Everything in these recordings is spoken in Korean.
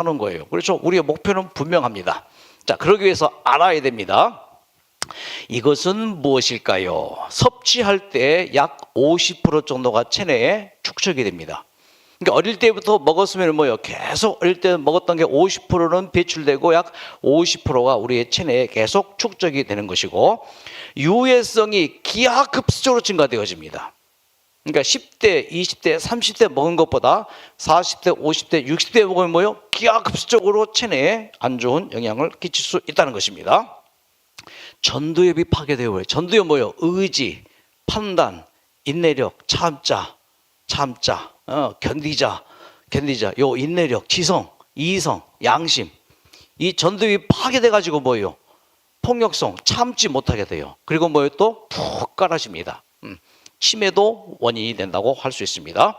하는 거예요. 그렇죠? 우리의 목표는 분명합니다. 자, 그러기 위해서 알아야 됩니다. 이것은 무엇일까요? 섭취할 때 약 50% 정도가 체내에 축적이 됩니다. 그러니까 어릴 때부터 먹었으면 뭐요? 계속 어릴 때 먹었던 게 50%는 배출되고 약 50%가 우리의 체내에 계속 축적이 되는 것이고, 유해성이 기하급수적으로 증가되어집니다. 그러니까 10대, 20대, 30대 먹은 것보다 40대, 50대, 60대 먹으면 뭐요? 기하급수적으로 체내에 안 좋은 영향을 끼칠 수 있다는 것입니다. 전두엽이 파괴되어요. 전두엽 뭐요? 의지, 판단, 인내력, 참자, 견디자, 요 인내력, 지성, 이성, 양심. 이 전두엽이 파괴돼가지고 뭐예요? 폭력성, 참지 못하게 돼요. 그리고 뭐예요? 또 푹 깔아집니다. 치매도 원인이 된다고 할 수 있습니다.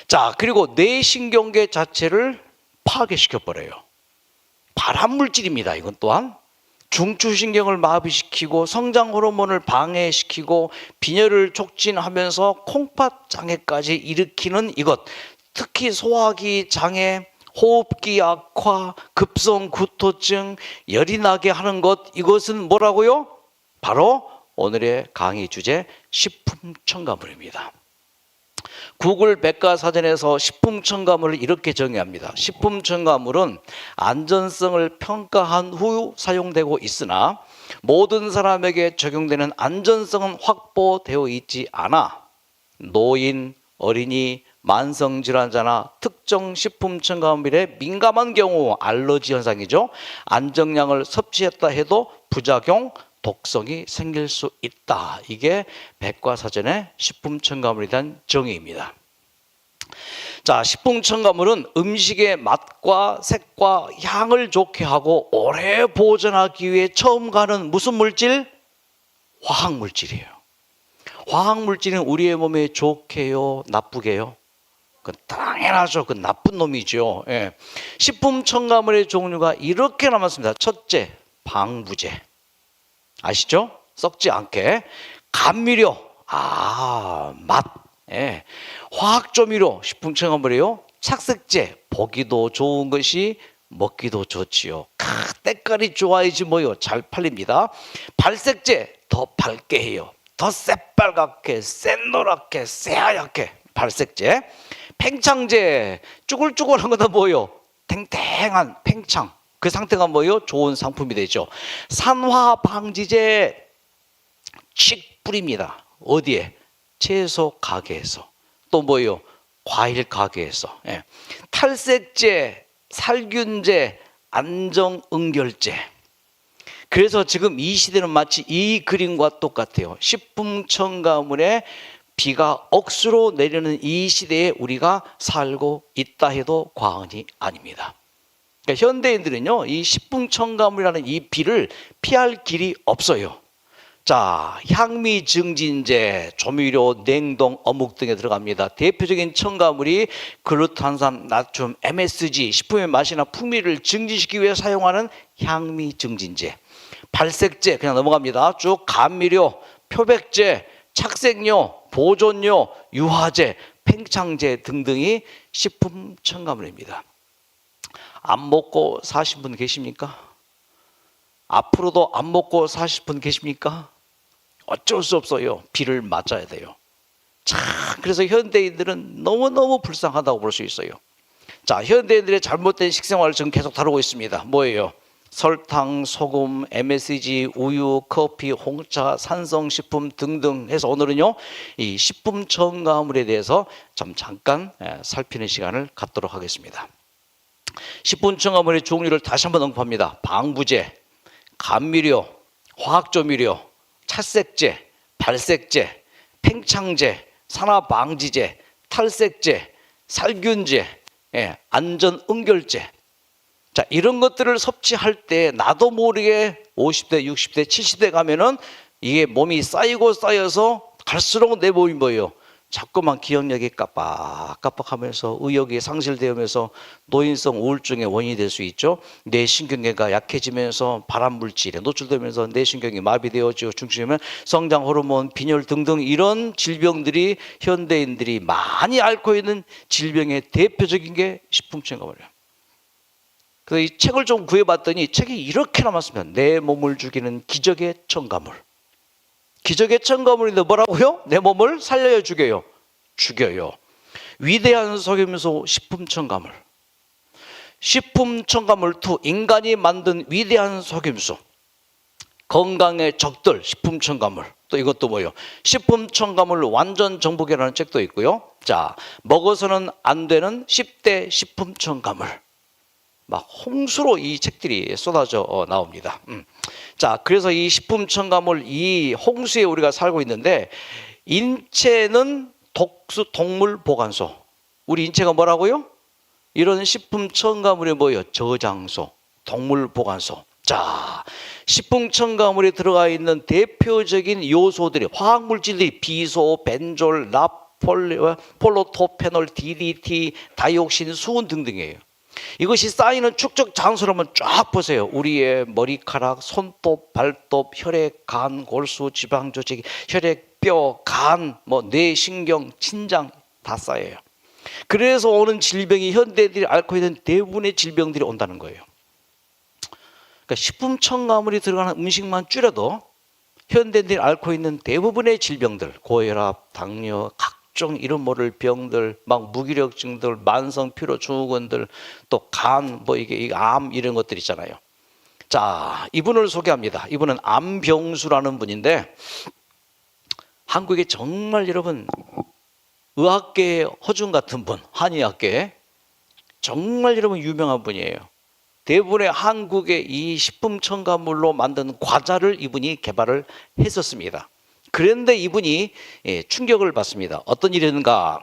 자, 그리고 뇌신경계 자체를 파괴시켜버려요. 발암물질입니다. 이건 또한 중추신경을 마비시키고 성장 호르몬을 방해시키고 빈혈을 촉진하면서 콩팥 장애까지 일으키는 이것, 특히 소화기 장애, 호흡기 악화, 급성 구토증, 열이 나게 하는 것, 이것은 뭐라고요? 바로 오늘의 강의 주제 식품 첨가물입니다. 구글 백과사전에서 식품 첨가물을 이렇게 정의합니다. 식품 첨가물은 안전성을 평가한 후 사용되고 있으나 모든 사람에게 적용되는 안전성은 확보되어 있지 않아 노인, 어린이, 만성질환자나 특정 식품 첨가물에 민감한 경우 알러지 현상이죠. 안정량을 섭취했다 해도 부작용, 독성이 생길 수 있다. 이게 백과사전의 식품 첨가물에 대한 정의입니다. 자, 식품 첨가물은 음식의 맛과 색과 향을 좋게 하고 오래 보존하기 위해 처음 가는 무슨 물질? 화학물질이에요. 화학물질은 우리의 몸에 좋게요, 나쁘게요? 그 당연하죠. 그 나쁜 놈이죠. 예. 식품 첨가물의 종류가 이렇게 남았습니다. 첫째, 방부제. 아시죠? 썩지 않게. 감미료, 맛. 예. 화학조미료, 식품 첨가물이에요. 착색제, 보기도 좋은 것이 먹기도 좋지요. 때깔이 좋아야지 뭐요? 잘 팔립니다. 발색제, 더 밝게 해요. 더 새빨갛게, 샛노랗게, 새하얗게. 발색제. 팽창제, 쭈글쭈글한 거다 뭐요? 탱탱한 팽창. 그 상태가 뭐예요? 좋은 상품이 되죠. 산화방지제 칙 뿌립니다. 어디에? 채소 가게에서. 또 뭐예요? 과일 가게에서. 예. 탈색제, 살균제, 안정응결제. 그래서 지금 이 시대는 마치 이 그림과 똑같아요. 식품 첨가물에 비가 억수로 내리는 이 시대에 우리가 살고 있다 해도 과언이 아닙니다. 그러니까 현대인들은요, 이 식품 첨가물이라는 이 비를 피할 길이 없어요. 자, 향미 증진제, 조미료, 냉동, 어묵 등에 들어갑니다. 대표적인 첨가물이 글루탄산, 나트륨, MSG, 식품의 맛이나 풍미를 증진시키기 위해 사용하는 향미 증진제. 발색제 그냥 넘어갑니다. 쭉 감미료, 표백제, 착색료, 보존료, 유화제, 팽창제 등등이 식품 첨가물입니다. 안 먹고 사신 분 계십니까? 앞으로도 안 먹고 사실 분 계십니까? 어쩔 수 없어요. 비를 맞아야 돼요. 자, 그래서 현대인들은 너무너무 불쌍하다고 볼 수 있어요. 자, 현대인들의 잘못된 식생활을 지금 계속 다루고 있습니다. 뭐예요? 설탕, 소금, MSG, 우유, 커피, 홍차, 산성식품 등등 해서 오늘은요, 이 식품 첨가물에 대해서 좀 잠깐 살피는 시간을 갖도록 하겠습니다. 식품 첨가물의 종류를 다시 한번 언급합니다. 방부제, 감미료, 화학조미료, 착색제, 발색제, 팽창제, 산화방지제, 탈색제, 살균제, 안전응결제. 자, 이런 것들을 섭취할 때 나도 모르게 50대, 60대, 70대 가면은 이게 몸이 쌓이고 쌓여서 갈수록 내 몸이 뭐예요? 자꾸만 기억력이 깜빡깜빡하면서 의욕이 상실되면서 노인성 우울증의 원인이 될 수 있죠. 뇌신경계가 약해지면서 발암물질에 노출되면서 뇌신경이 마비되어지고 중추되면 성장 호르몬, 빈혈 등등 이런 질병들이 현대인들이 많이 앓고 있는 질병의 대표적인 게 식품 첨가물이에요. 그래서 이 책을 좀 구해봤더니 책이 이렇게 남았습니다. 내 몸을 죽이는 기적의 첨가물. 기적의 첨가물인데 뭐라고요? 내 몸을 살려요, 죽여요? 죽여요. 위대한 속임수 식품 첨가물. 식품 첨가물 2, 인간이 만든 위대한 속임수. 건강의 적들, 식품 첨가물. 또 이것도 뭐예요? 식품 첨가물 완전 정복이라는 책도 있고요. 자, 먹어서는 안 되는 10대 식품 첨가물. 막 홍수로 이 책들이 쏟아져 나옵니다. 자, 그래서 이 식품 첨가물, 이 홍수에 우리가 살고 있는데, 인체는 동물 보관소. 우리 인체가 뭐라고요? 이런 식품 첨가물이 뭐예요? 저장소, 동물 보관소. 자, 식품 첨가물에 들어가 있는 대표적인 요소들이, 화학물질들이 비소, 벤졸, 폴로토페놀, DDT, 다이옥신, 수은 등등이에요. 이것이 쌓이는 축적 장소를 한번 쫙 보세요. 우리의 머리카락, 손톱, 발톱, 혈액, 간, 골수, 지방 조직, 혈액, 뼈, 간, 뇌, 신경, 신장 다 쌓여요. 그래서 오는 질병이 현대인들이 앓고 있는 대부분의 질병들이 온다는 거예요. 그러니까 식품 첨가물이 들어가는 음식만 줄여도 현대인들이 앓고 있는 대부분의 질병들, 고혈압, 당뇨, 각종 이름 모를 병들, 막 무기력증들, 만성 피로 증후군들, 또 간, 이게 암 이런 것들 있잖아요. 자, 이분을 소개합니다. 이분은 안병수라는 분인데, 한국에 정말 여러분 의학계의 허준 같은 분, 한의학계 정말 여러분 유명한 분이에요. 대부분의 한국의 이 식품 첨가물로 만든 과자를 이분이 개발을 했었습니다. 그런데 이분이 충격을 받습니다. 어떤 일인가?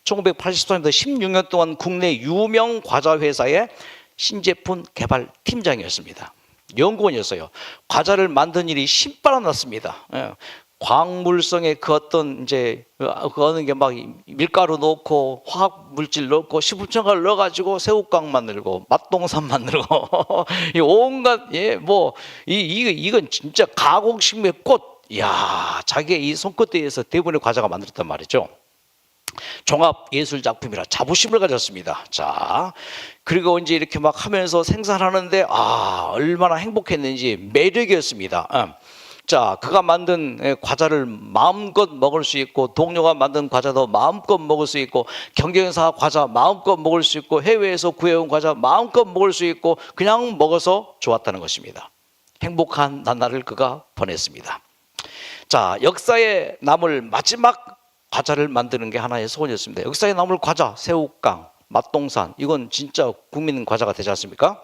1984년부터 16년 동안 국내 유명 과자 회사의 신제품 개발 팀장이었습니다. 연구원이었어요. 과자를 만든 일이 신바람 났습니다. 광물성의 그 어떤 그거는 게 막 밀가루 넣고 화학 물질 넣고 식품 첨가를 넣어가지고 새우깡 만들고 맛동산 만들고 이 온갖 이건 진짜 가공식품의 꽃. 이야, 자기의 이 손끝대에서 대부분의 과자가 만들었단 말이죠. 종합예술작품이라 자부심을 가졌습니다. 자, 그리고 이제 이렇게 막 하면서 생산하는데 얼마나 행복했는지 매력이었습니다. 자, 그가 만든 과자를 마음껏 먹을 수 있고, 동료가 만든 과자도 마음껏 먹을 수 있고, 경쟁사 과자 마음껏 먹을 수 있고, 해외에서 구해온 과자 마음껏 먹을 수 있고, 그냥 먹어서 좋았다는 것입니다. 행복한 나날을 그가 보냈습니다. 자, 역사에 남을 마지막 과자를 만드는 게 하나의 소원이었습니다. 역사에 남을 과자, 새우깡, 맛동산, 이건 진짜 국민 과자가 되지 않습니까?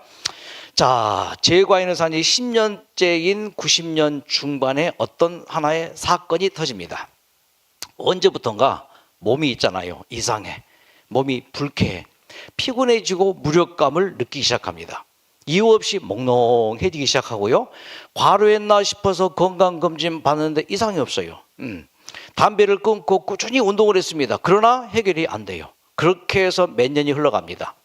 자, 제 과인의 산이 10년째인 90년 중반에 어떤 하나의 사건이 터집니다. 언제부턴가 몸이 있잖아요. 이상해. 몸이 불쾌해. 피곤해지고 무력감을 느끼기 시작합니다. 이유 없이 몽롱해지기 시작하고요. 과로했나 싶어서 건강검진 받는데 이상이 없어요. 담배를 끊고 꾸준히 운동을 했습니다. 그러나 해결이 안 돼요. 그렇게 해서 몇 년이 흘러갑니다.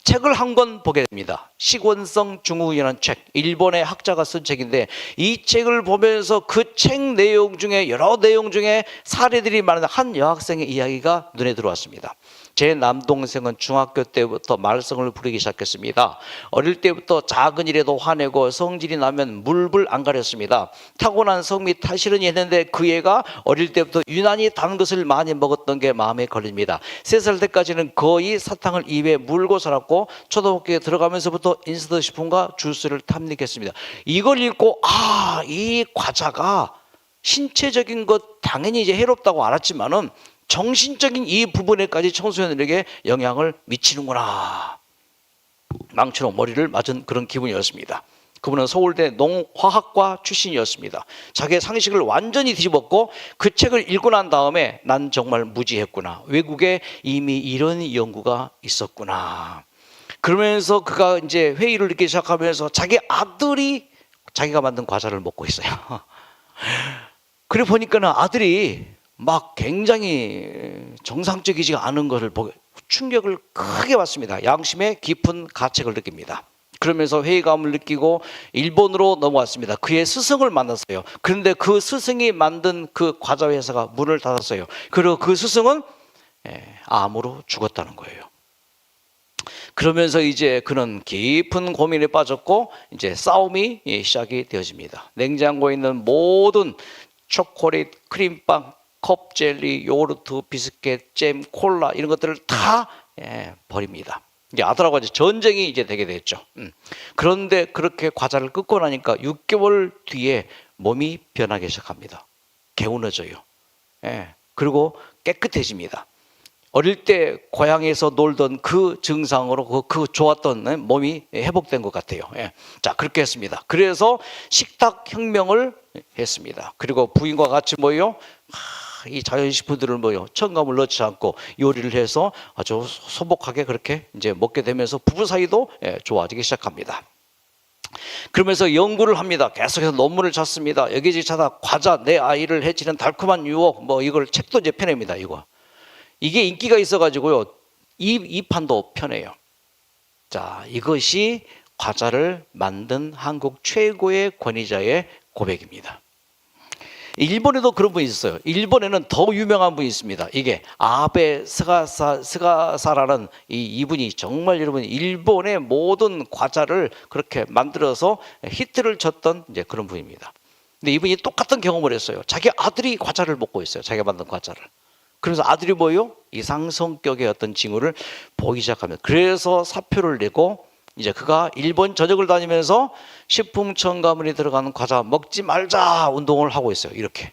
책을 한 권 보게 됩니다. 식원성 증후군이라는 책, 일본의 학자가 쓴 책인데, 이 책을 보면서 그 책 내용 중에 여러 내용 중에 사례들이 많은 한 여학생의 이야기가 눈에 들어왔습니다. 제 남동생은 중학교 때부터 말썽을 부리기 시작했습니다. 어릴 때부터 작은 일에도 화내고 성질이 나면 물불 안 가렸습니다. 타고난 성미 탓이려니 했는데 그 애가 어릴 때부터 유난히 단 것을 많이 먹었던 게 마음에 걸립니다. 3살 때까지는 거의 사탕을 입에 물고 살았고, 초등학교에 들어가면서부터 인스턴트 식품과 주스를 탐닉했습니다. 이걸 읽고 이 과자가 신체적인 것 당연히 이제 해롭다고 알았지만은 정신적인 이 부분에까지 청소년들에게 영향을 미치는구나. 망치로 머리를 맞은 그런 기분이었습니다. 그분은 서울대 농화학과 출신이었습니다. 자기의 상식을 완전히 뒤집었고, 그 책을 읽고 난 다음에 난 정말 무지했구나. 외국에 이미 이런 연구가 있었구나. 그러면서 그가 이제 회의를 듣기 시작하면서 자기 아들이 자기가 만든 과자를 먹고 있어요. 그래 보니까는 아들이 막 굉장히 정상적이지 않은 것을 보고 충격을 크게 받습니다. 양심의 깊은 가책을 느낍니다. 그러면서 회의감을 느끼고 일본으로 넘어왔습니다. 그의 스승을 만났어요. 그런데 그 스승이 만든 그 과자 회사가 문을 닫았어요. 그리고 그 스승은 암으로 죽었다는 거예요. 그러면서 이제 그는 깊은 고민에 빠졌고 이제 싸움이 시작이 되어집니다. 냉장고에 있는 모든 초콜릿, 크림빵, 컵 젤리, 요구르트, 비스켓, 잼, 콜라 이런 것들을 다 버립니다. 이제 아들하고 이제 전쟁이 이제 되게 됐죠. 그런데 그렇게 과자를 끊고 나니까 6개월 뒤에 몸이 변하기 시작합니다. 개운해져요. 그리고 깨끗해집니다. 어릴 때 고향에서 놀던 그 증상으로 그 좋았던 몸이 회복된 것 같아요. 자, 그렇게 했습니다. 그래서 식탁 혁명을 했습니다. 그리고 부인과 같이 이 자연식품들을 첨가물 넣지 않고 요리를 해서 아주 소복하게 그렇게 이제 먹게 되면서 부부 사이도 좋아지기 시작합니다. 그러면서 연구를 합니다. 계속해서 논문을 찾습니다. 여기저기 찾아 과자, 내 아이를 해치는 달콤한 유혹, 이걸 책도 이제 펴냅니다. 이게 인기가 있어가지고요. 이 판도 편해요. 자, 이것이 과자를 만든 한국 최고의 권위자의 고백입니다. 일본에도 그런 분이 있어요. 일본에는 더 유명한 분이 있습니다. 이게 아베 스가사라는 이분이 정말 여러분 일본의 모든 과자를 그렇게 만들어서 히트를 쳤던 이제 그런 분입니다. 근데 이분이 똑같은 경험을 했어요. 자기 아들이 과자를 먹고 있어요. 자기가 만든 과자를. 그래서 아들이 이상 성격의 어떤 징후를 보기 시작합니다. 그래서 사표를 내고 이제 그가 일본 전역을 다니면서 식품 첨가물이 들어가는 과자 먹지 말자 운동을 하고 있어요. 이렇게.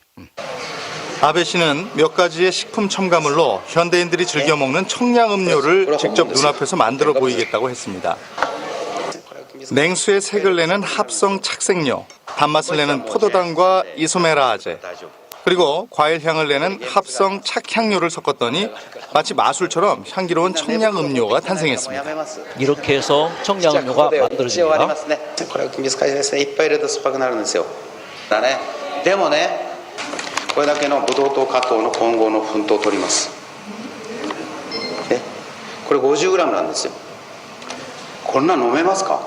아베 씨는 몇 가지의 식품 첨가물로 현대인들이 즐겨 먹는 청량음료를 직접 눈앞에서 만들어 보이겠다고 했습니다. 냉수에 색을 내는 합성 착색료, 단맛을 내는 포도당과 이소메라제, 그리고 과일 향을 내는 합성 착향료를 섞었더니 마치 마술처럼 향기로운 청량음료가 탄생했습니다. 이렇게 해서 청량음료가 만들어집니다. これは水かけですね。いっぱい入れると酸っぱくなるんですよ。だね。でもね、これだけのブドウ糖加糖の混合の粉糖を取ります。これ 50g なんですよ。こんな飲めますか？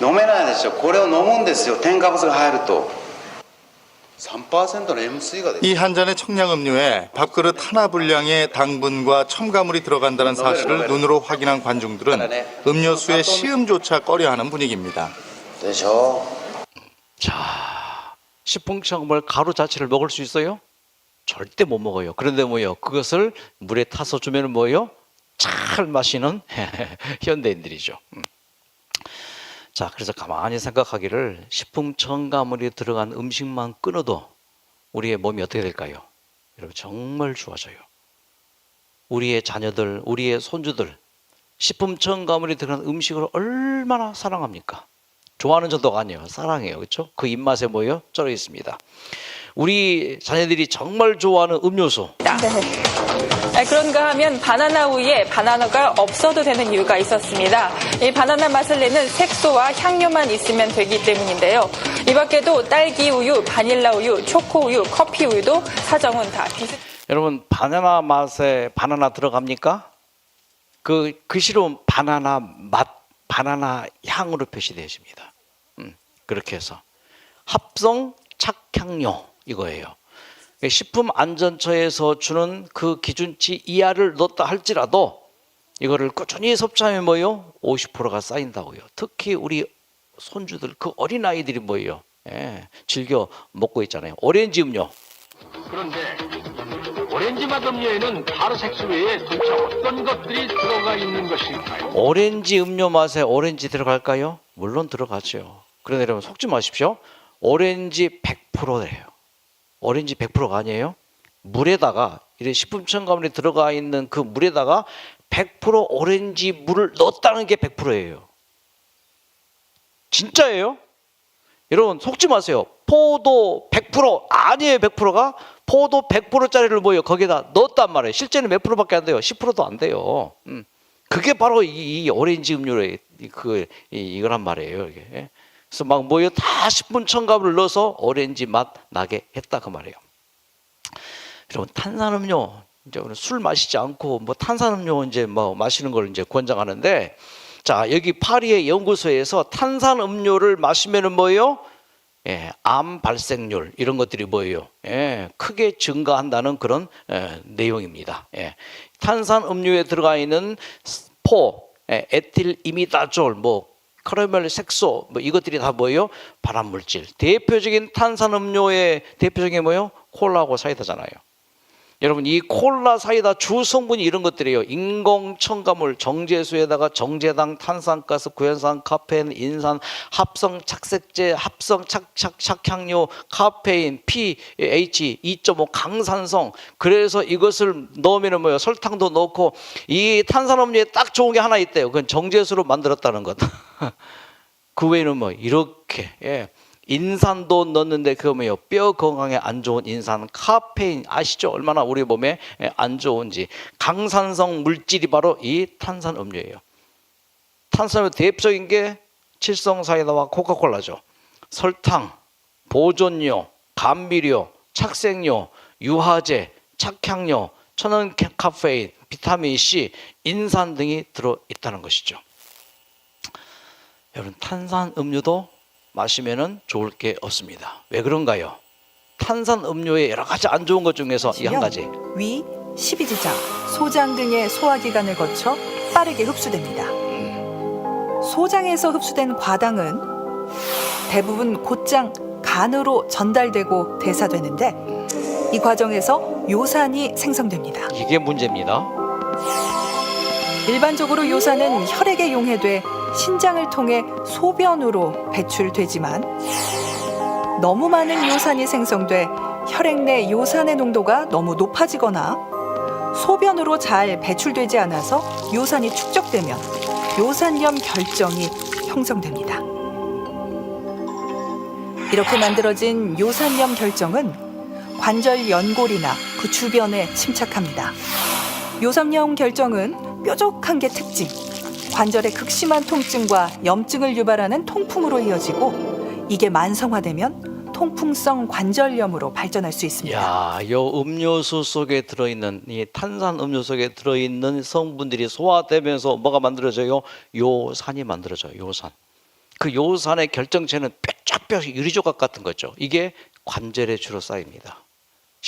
飲めないでしょ。これを飲むんですよ。添加物が入ると。 이 한 잔의 청량음료에 밥그릇 하나 분량의 당분과 첨가물이 들어간다는 사실을 눈으로 확인한 관중들은 음료수의 시음조차 꺼려하는 분위기입니다. 자, 식품 첨가물 가루 자체를 먹을 수 있어요? 절대 못 먹어요. 그런데 그것을 물에 타서 주면 잘 마시는 현대인들이죠. 자, 그래서 가만히 생각하기를 식품 첨가물이 들어간 음식만 끊어도 우리의 몸이 어떻게 될까요? 여러분 정말 좋아져요. 우리의 자녀들, 우리의 손주들 식품 첨가물이 들어간 음식을 얼마나 사랑합니까? 좋아하는 정도가 아니에요. 사랑해요. 그렇죠? 그 입맛에 쩔어 있습니다. 우리 자녀들이 정말 좋아하는 음료수. 그런가 하면 바나나 우유에 바나나가 없어도 되는 이유가 있었습니다. 이 바나나 맛을 내는 색소와 향료만 있으면 되기 때문인데요. 이 밖에도 딸기 우유, 바닐라 우유, 초코 우유, 커피 우유도 사정은 다 비슷. 여러분 바나나 맛에 바나나 들어갑니까? 그 글씨로 바나나 맛, 바나나 향으로 표시되어집니다. 그렇게 해서 합성 착향료 이거예요. 식품안전처에서 주는 그 기준치 이하를 넣었다 할지라도 이거를 꾸준히 섭취하면 50%가 쌓인다고요. 특히 우리 손주들, 그 어린아이들이 즐겨 먹고 있잖아요. 오렌지 음료. 그런데 오렌지 맛 음료에는 가루색소 외에 도대체 어떤 것들이 들어가 있는 것일까요? 오렌지 음료 맛에 오렌지 들어갈까요? 물론 들어가죠. 그런데 여러분 속지 마십시오. 오렌지 100%예요. 오렌지 100%가 아니에요. 물에다가 이런 식품 첨가물이 들어가 있는 그 물에다가 100% 오렌지 물을 넣었다는 게 100%예요. 진짜예요? 여러분 속지 마세요. 포도 100% 아니에요. 100%가 포도 100%짜리를 거기다 넣었단 말이에요. 실제는 몇 프로밖에 안 돼요. 10%도 안 돼요. 그게 바로 이 오렌지 음료의 이거란 말이에요. 이게. 그래서 다 식품 첨가물을 넣어서 오렌지 맛 나게 했다 그 말이에요. 여러분 탄산음료 이제 술 마시지 않고 탄산음료 이제 마시는 걸 이제 권장하는데 자 여기 파리의 연구소에서 탄산음료를 마시면은 암 발생률 이런 것들이 뭐예요? 크게 증가한다는 그런 내용입니다. 탄산 음료에 들어가 있는 에틸 이미다졸, 카라멜 색소, 이것들이 다 뭐예요? 발암 물질. 대표적인 탄산 음료의 대표적인 게 뭐예요? 콜라하고 사이다잖아요. 여러분, 이 콜라 사이다 주 성분이 이런 것들이에요. 인공 첨가물, 정제수에다가 정제당, 탄산가스, 구연산, 카페인, 인산, 합성 착색제, 합성 착향료, 카페인, pH 2.5 강산성. 그래서 이것을 넣으면 뭐예요? 설탕도 넣고, 이 탄산음료에 딱 좋은 게 하나 있대요. 그건 정제수로 만들었다는 것. 그 외에는 이렇게 인산도 넣는데 그거 뭐예요? 뼈 건강에 안 좋은 인산, 카페인 아시죠? 얼마나 우리 몸에 안 좋은지. 강산성 물질이 바로 이 탄산 음료예요. 탄산음료 대표적인 게 칠성 사이다와 코카콜라죠. 설탕, 보존료, 감미료, 착색료, 유화제, 착향료, 천연 카페인, 비타민 C, 인산 등이 들어 있다는 것이죠. 여러분, 탄산 음료도 마시면은 좋을 게 없습니다. 왜 그런가요? 탄산 음료에 여러 가지 안 좋은 것 중에서 이 한 가지. 위, 십이지장, 소장 등의 소화기관을 거쳐 빠르게 흡수됩니다. 소장에서 흡수된 과당은 대부분 곧장 간으로 전달되고 대사되는데 이 과정에서 요산이 생성됩니다. 이게 문제입니다. 일반적으로 요산은 혈액에 용해돼 신장을 통해 소변으로 배출되지만 너무 많은 요산이 생성돼 혈액 내 요산의 농도가 너무 높아지거나 소변으로 잘 배출되지 않아서 요산이 축적되면 요산염 결정이 형성됩니다. 이렇게 만들어진 요산염 결정은 관절 연골이나 그 주변에 침착합니다. 요산염 결정은 뾰족한 게 특징, 관절의 극심한 통증과 염증을 유발하는 통풍으로 이어지고 이게 만성화되면 통풍성 관절염으로 발전할 수 있습니다. 야, 요 음료수 속에 들어있는 이 탄산 음료 속에 들어있는 성분들이 소화되면서 뭐가 만들어져요? 요산이 만들어져요. 요산. 그 요산의 결정체는 뾰족뾰족 유리조각 같은 거죠. 이게 관절에 주로 쌓입니다.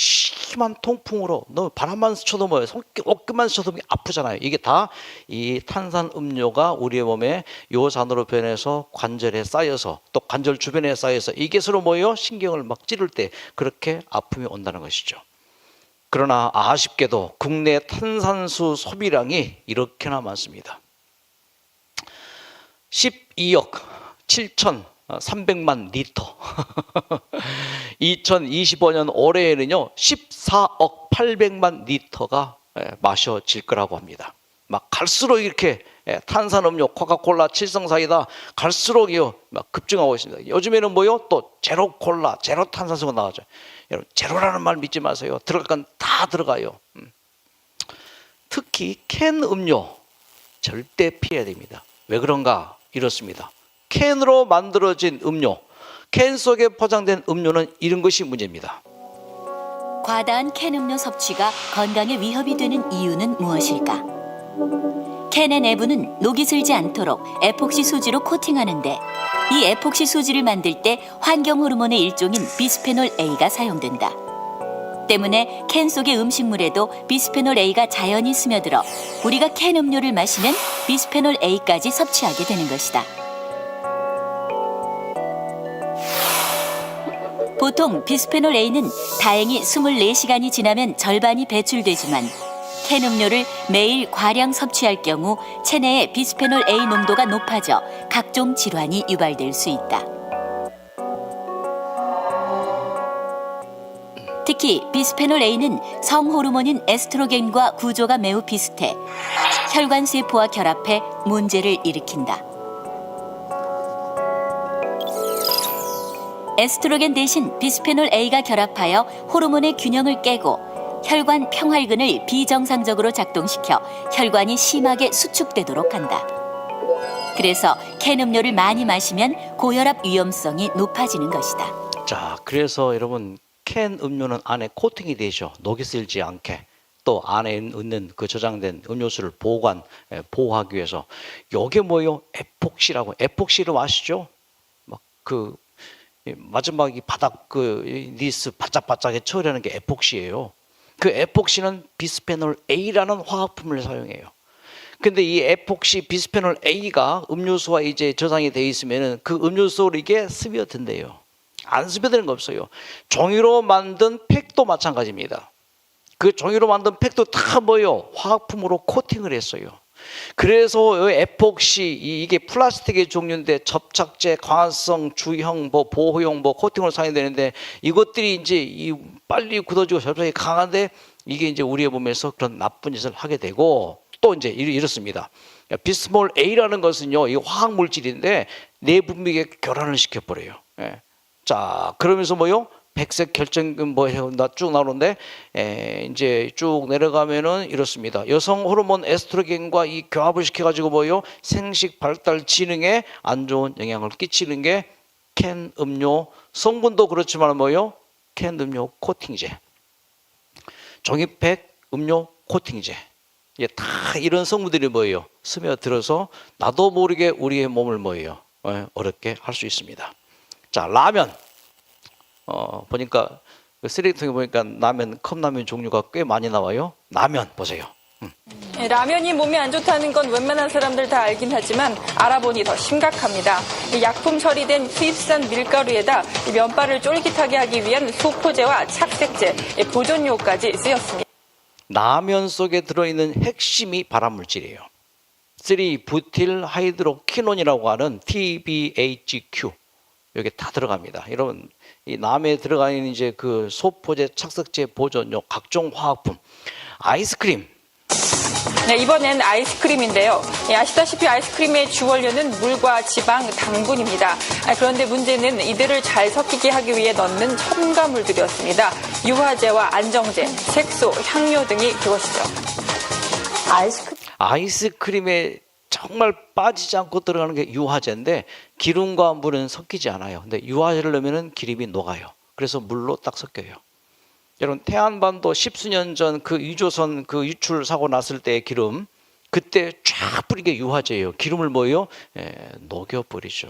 심한 통풍으로 너 바람만 스쳐도 뭐예요? 어깨만 스쳐도 아프잖아요. 이게 다 이 탄산 음료가 우리의 몸에 요산으로 변해서 관절에 쌓여서 또 관절 주변에 쌓여서 이게 서로 뭐예요? 신경을 막 찌를 때 그렇게 아픔이 온다는 것이죠. 그러나 아쉽게도 국내 탄산수 소비량이 이렇게나 많습니다. 12억 7,300만 리터. 2025년 올해에는요 14억 800만 리터가 마셔질 거라고 합니다. 막 갈수록 이렇게 탄산음료, 코카콜라, 칠성사이다 갈수록요 막 급증하고 있습니다. 요즘에는 뭐요? 또 제로 콜라, 제로 탄산수가 나오죠. 여러분, 제로라는 말 믿지 마세요. 들어갈 건 다 들어가요. 특히 캔 음료 절대 피해야 됩니다. 왜 그런가? 이렇습니다. 캔으로 만들어진 음료, 캔 속에 포장된 음료는 이런 것이 문제입니다. 과다한 캔 음료 섭취가 건강에 위협이 되는 이유는 무엇일까? 캔의 내부는 녹이 슬지 않도록 에폭시 수지로 코팅하는데 이 에폭시 수지를 만들 때 환경 호르몬의 일종인 비스페놀 A가 사용된다. 때문에 캔 속의 음식물에도 비스페놀 A가 자연히 스며들어 우리가 캔 음료를 마시면 비스페놀 A까지 섭취하게 되는 것이다. 보통 비스페놀 A는 다행히 24시간이 지나면 절반이 배출되지만 캔 음료를 매일 과량 섭취할 경우 체내의 비스페놀 A 농도가 높아져 각종 질환이 유발될 수 있다. 특히 비스페놀 A는 성호르몬인 에스트로겐과 구조가 매우 비슷해 혈관 세포와 결합해 문제를 일으킨다. 에스트로겐 대신 비스페놀 A가 결합하여 호르몬의 균형을 깨고 혈관 평활근을 비정상적으로 작동시켜 혈관이 심하게 수축되도록 한다. 그래서 캔 음료를 많이 마시면 고혈압 위험성이 높아지는 것이다. 자, 그래서 여러분 캔 음료는 안에 코팅이 되죠. 녹이 슬지 않게. 또 안에 있는 그 저장된 음료수를 보호하기 위해서. 요게 뭐예요? 에폭시라고. 에폭시를 아시죠? 막 그 마지막 이 바닥 이 니스 바짝바짝에 처리하는 게 에폭시예요. 그 에폭시는 비스페놀 A라는 화학품을 사용해요. 근데 이 에폭시 비스페놀 A가 음료수와 이제 저장이 돼 있으면은 그 음료수로 이게 스며든대요. 안 스며드는 거 없어요. 종이로 만든 팩도 마찬가지입니다. 그 종이로 만든 팩도 다 뭐요? 화학품으로 코팅을 했어요. 그래서 에폭시 이게 플라스틱의 종류인데 접착제, 광합성, 주형, 보호용, 코팅으로 사용이 되는데 이것들이 이제 빨리 굳어지고 접착이 강한데 이게 이제 우리의 몸에서 그런 나쁜 짓을 하게 되고 또 이제 이렇습니다. 비스몰 A라는 것은요, 이 화학 물질인데 내분비에 교란을 시켜버려요. 예. 자, 그러면서 뭐요? 백색 결정 쭉 나오는데 이제 쭉 내려가면은 이렇습니다. 여성 호르몬 에스트로겐과 이 교합을 시켜가지고 뭐요? 생식 발달 지능에 안 좋은 영향을 끼치는 게 캔 음료 성분도 그렇지만 뭐요? 캔 음료 코팅제, 종이팩 음료 코팅제. 다 이런 성분들이 뭐예요? 스며들어서 나도 모르게 우리의 몸을 뭐예요? 어렵게 할 수 있습니다. 자, 라면. 보니까 쓰레기통에 보니까 컵라면 종류가 꽤 많이 나와요. 라면 보세요. 라면이 몸에 안 좋다는 건 웬만한 사람들 다 알긴 하지만 알아보니 더 심각합니다. 약품 처리된 수입산 밀가루에다 면발을 쫄깃하게 하기 위한 소포제와 착색제, 보존료까지 쓰였습니다. 라면 속에 들어있는 핵심이 발암물질이에요. 3부틸 하이드로키논이라고 하는 TBHQ. 여기 다 들어갑니다. 여러분, 이 라면에 들어가 있는 이제 그 소포제, 착색제, 보존료, 각종 화학품, 아이스크림. 네, 이번엔 아이스크림인데요. 아시다시피 아이스크림의 주원료는 물과 지방, 당분입니다. 그런데 문제는 이들을 잘 섞이게 하기 위해 넣는 첨가물들이었습니다. 유화제와 안정제, 색소, 향료 등이 그것이죠. 아이스크림에 정말 빠지지 않고 들어가는 게 유화제인데 기름과 물은 섞이지 않아요. 근데 유화제를 넣으면 기름이 녹아요. 그래서 물로 딱 섞여요. 여러분, 태안반도 10수년 전 그 유조선 그 유출 사고 났을 때의 기름, 그때 쫙 뿌리게 유화제예요. 기름을 뭐예요? 녹여버리죠.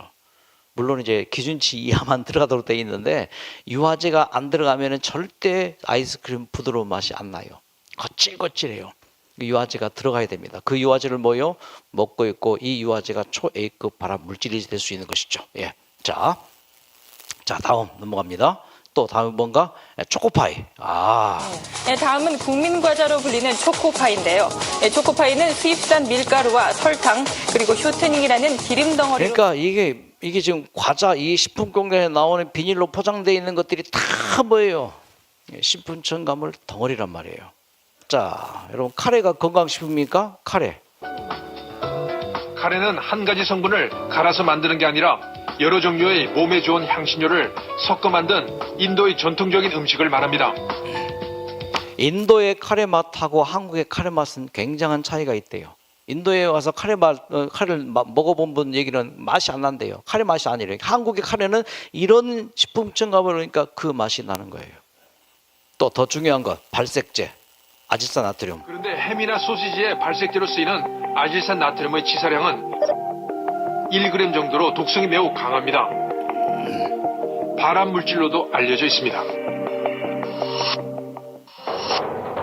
물론 이제 기준치 이하만 들어가도록 돼 있는데 유화제가 안 들어가면 절대 아이스크림 부드러운 맛이 안 나요. 거칠거칠해요. 유화제가 들어가야 됩니다. 그 유화제를 뭐요? 먹고 있고 이 유화제가 초-A급 발암 물질이 될 수 있는 것이죠. 예. 자, 다음 넘어갑니다. 또 다음은 뭔가? 초코파이. 네, 다음은 국민과자로 불리는 초코파이인데요. 초코파이는 수입산 밀가루와 설탕 그리고 쇼트닝이라는 기름 덩어리로. 그러니까 이게 지금 과자 이 식품 공장에 나오는 비닐로 포장되어 있는 것들이 다 뭐예요? 식품 첨가물 덩어리란 말이에요. 자, 여러분, 카레가 건강식품입니까? 카레는 한 가지 성분을 갈아서 만드는 게 아니라 여러 종류의 몸에 좋은 향신료를 섞어 만든 인도의 전통적인 음식을 말합니다. 인도의 카레 맛하고 한국의 카레 맛은 굉장한 차이가 있대요. 인도에 와서 카레를 먹어본 분 얘기는 맛이 안 난대요. 카레 맛이 아니래요. 한국의 카레는 이런 식품 첨가물 그러니까 그 맛이 나는 거예요. 또 더 중요한 것, 발색제. 아질산 나트륨. 그런데 햄이나 소시지에 발색제로 쓰이는 아질산 나트륨의 치사량은 1g 정도로 독성이 매우 강합니다. 발암 물질로도 알려져 있습니다.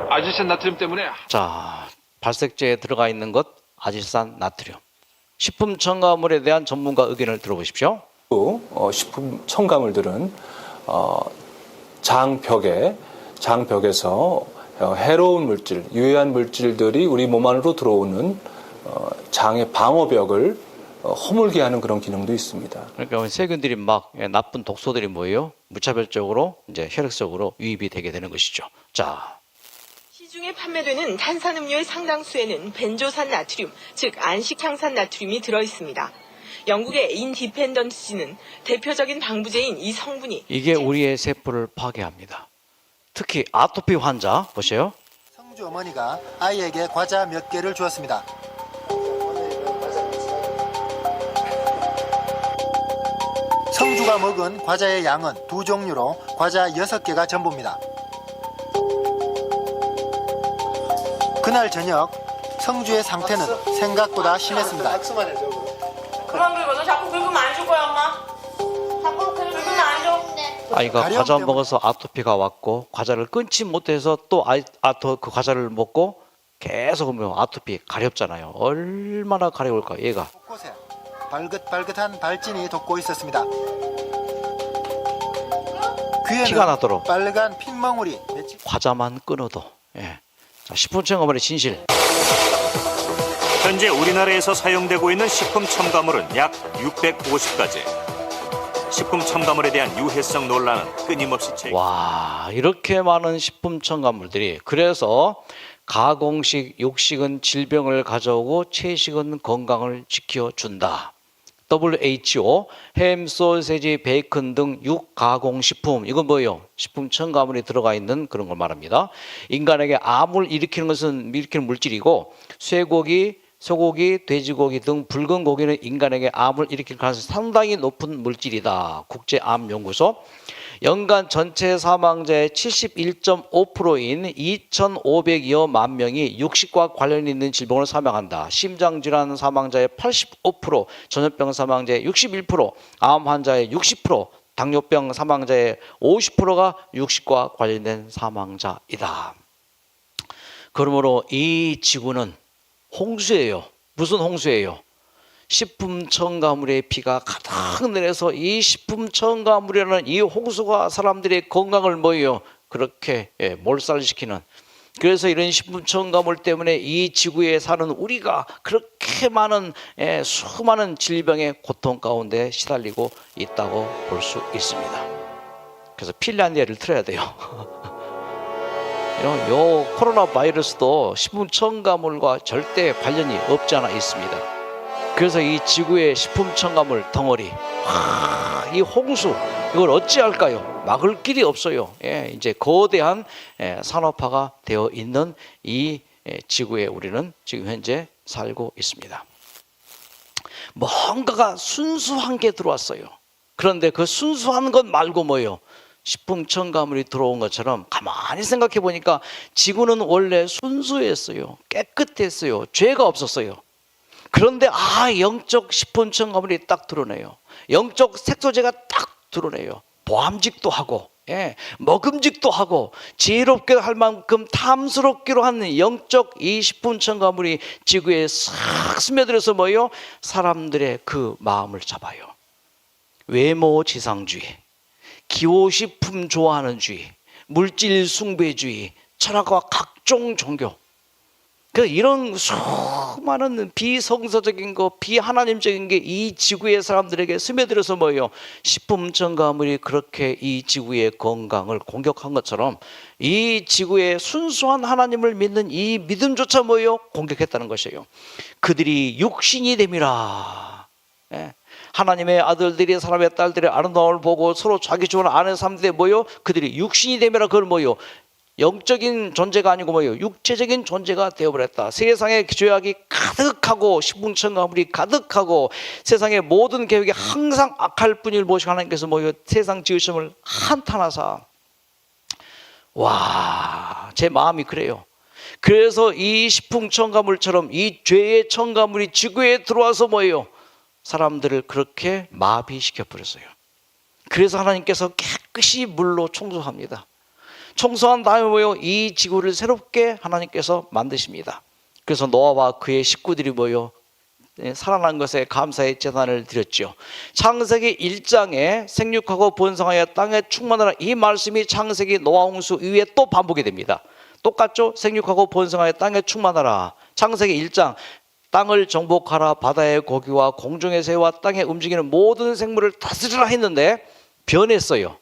아질산 나트륨 때문에. 자, 발색제에 들어가 있는 것 아질산 나트륨. 식품 첨가물에 대한 전문가 의견을 들어보십시오. 식품 첨가물들은 장벽에서 해로운 물질, 유해한 물질들이 우리 몸 안으로 들어오는 장의 방어벽을 허물게 하는 그런 기능도 있습니다. 그러니까 세균들이 막 나쁜 독소들이 뭐예요? 무차별적으로 이제 혈액적으로 유입이 되게 되는 것이죠. 자, 시중에 판매되는 탄산음료의 상당수에는 벤조산 나트륨, 즉 안식향산 나트륨이 들어 있습니다. 영국의 인디펜던스지는 대표적인 방부제인 이 성분이 이게 우리의 세포를 파괴합니다. 특히 아토피 환자 보세요. 성주 어머니가 아이에게 과자 몇 개를 주었습니다. 성주가 먹은 과자의 양은 2종류로 과자 6개가 전부입니다. 그날 저녁 성주의 상태는 생각보다 심했습니다. 그만 긁어. 너 자꾸 긁으면 안 줄 거야, 엄마. 아이가 가령 과자 때문에. 먹어서 아토피가 왔고 과자를 끊지 못해서 또 그 과자를 먹고 계속 보면 아토피 가렵잖아요. 얼마나 가려울까 얘가. 곳곳에 발긋발긋한 발진이 돋고 있었습니다. 귀에는 피가 나도록. 빨간 핏망울이 맺히... 과자만 끊어도. 예. 자, 식품 첨가물의 진실. 현재 우리나라에서 사용되고 있는 식품 첨가물은 약 650가지. 식품 첨가물에 대한 유해성 논란은 끊임없이 와, 이렇게 많은 식품 첨가물들이. 그래서 가공식, 육식은 질병을 가져오고 채식은 건강을 지켜준다. WHO, 햄, 소세지, 베이컨 등 육가공식품, 이건 뭐예요? 식품 첨가물이 들어가 있는 그런 걸 말합니다. 인간에게 암을 일으키는 물질이고, 쇠고기, 소고기, 돼지고기 등 붉은 고기는 인간에게 암을 일으킬 가능성이 상당히 높은 물질이다. 국제암연구소. 연간 전체 사망자의 71.5%인 2,500여 명이 육식과 관련 있는 질병으로 사망한다. 심장질환 사망자의 85%, 전염병 사망자의 61%, 암 환자의 60%, 당뇨병 사망자의 50%가 육식과 관련된 사망자이다. 그러므로 이 지구는 홍수예요. 무슨 홍수예요? 식품 첨가물의 비가 가득 내려서 이 식품 첨가물이라는 이 홍수가 사람들의 건강을 뭐예요? 그렇게 몰살시키는. 그래서 이런 식품 첨가물 때문에 이 지구에 사는 우리가 그렇게 많은 수많은 질병의 고통 가운데 시달리고 있다고 볼 수 있습니다. 그래서 핀란디아를 틀어야 돼요. 요 코로나 바이러스도 식품 첨가물과 절대 관련이 없지 않아 있습니다. 그래서 이 지구의 식품 첨가물 덩어리, 이 홍수, 이걸 어찌할까요? 막을 길이 없어요. 이제 거대한 산업화가 되어 있는 이 지구에 우리는 지금 현재 살고 있습니다. 뭔가가 순수한 게 들어왔어요. 그런데 그 순수한 것 말고 뭐예요? 식품 첨가물이 들어온 것처럼 가만히 생각해 보니까 지구는 원래 순수했어요. 깨끗했어요. 죄가 없었어요. 그런데 영적 식품 첨가물이 딱 드러내요. 영적 색소제가 딱 드러내요. 보암직도 하고, 먹음직도 하고, 지혜롭게 할 만큼 탐스럽기로 하는 영적 이 식품 첨가물이 지구에 싹 스며들어서 뭐예요? 사람들의 그 마음을 잡아요. 외모 지상주의, 기호식품 좋아하는 주의, 물질 숭배주의, 철학과 각종 종교. 이런 수많은 비성서적인 거, 비하나님적인 게 이 지구의 사람들에게 스며들어서 뭐예요? 식품 첨가물이 그렇게 이 지구의 건강을 공격한 것처럼 이 지구의 순수한 하나님을 믿는 이 믿음조차 뭐예요? 공격했다는 것이에요. 그들이 육신이 됨이라. 하나님의 아들들이 사람의 딸들의 아름다움을 보고 서로 자기 좋은 아내 삼는데 뭐예요? 그들이 육신이 됨이라. 그걸 뭐예요? 영적인 존재가 아니고 뭐예요? 육체적인 존재가 되어버렸다. 세상의 죄악이 가득하고 식품 첨가물이 가득하고 세상의 모든 계획이 항상 악할 뿐일 무엇이 하나님께서 뭐예요? 세상 지으심을 한탄하사. 와, 제 마음이 그래요. 그래서 이 식품 첨가물처럼 이 죄의 첨가물이 지구에 들어와서 뭐예요? 사람들을 그렇게 마비시켜버렸어요. 그래서 하나님께서 깨끗이 물로 청소합니다. 청소한 다음에 뭐예요? 이 지구를 새롭게 하나님께서 만드십니다. 그래서 노아와 그의 식구들이 뭐예요? 살아난 것에 감사의 제단을 드렸죠. 창세기 1장에 생육하고 번성하여 땅에 충만하라, 이 말씀이 창세기 노아 홍수 이후에 또 반복이 됩니다. 똑같죠? 생육하고 번성하여 땅에 충만하라. 창세기 1장 땅을 정복하라, 바다의 고기와 공중의 새와 땅에 움직이는 모든 생물을 다스리라 했는데 변했어요.